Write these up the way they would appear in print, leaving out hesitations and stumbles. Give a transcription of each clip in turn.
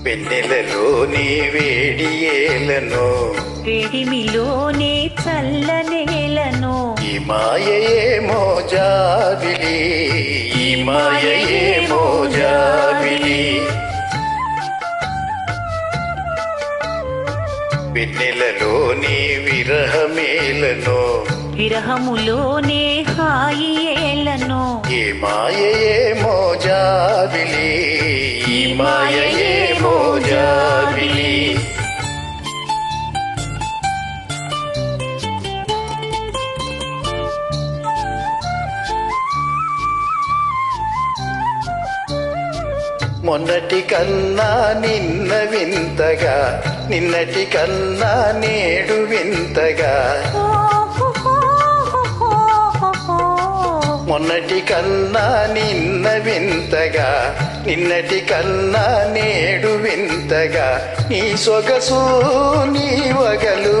వెన్నెలలోని వేడియేలను వేడిమిలోనే చల్లనేలను ఈ మాయయేమో జాబిలి ఈ మాయయేమో జాబిలి వెన్నెలలోని విరహమేలను విరహములోనే హాయి ఏలను ఈ మాయయేమో జాబిలి ఈ మాయయేమో జాబిలి మొన్నటి కన్నా నిన్న వింతగా నిన్నటి కన్నా నేడు వింతగా మొన్నటి కన్నా నిన్న వింతగా నిన్నటి కన్నా నేడు వింతగా నీ సొగసు నీ వగలు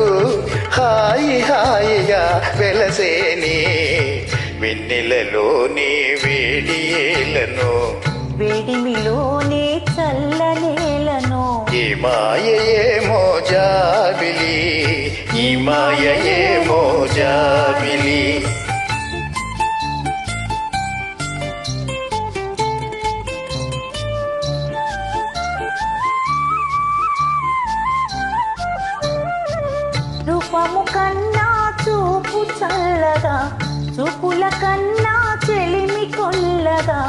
హాయి హాయిగా వెలసేని వెన్నెలలోని వేడియేలను వేడిమిలోనే చల్లనేలను ఈ మాయయేమో జాబిలి ఈ మాయయేమో జాబిలి రూపము కన్నా చూపు చల్లగా చూపుల కన్నా చెలిమి కొల్లగా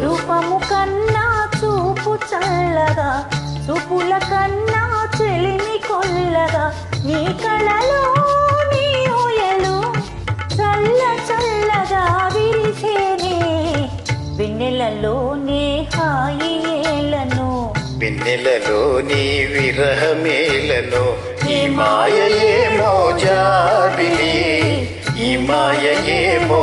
రూపము కన్నా చూపు చల్లగా చూపుల కన్నా చెలిమి కొల్లగా నీ కళలో నీ ఊయలు చల్ల చల్లగా విరిసేనే వెన్నెలలోనే హాయి ఏలను వెన్నెలలోని విరహమేలను ఈ మాయయేమో జాబిలి ఈ మాయయేమో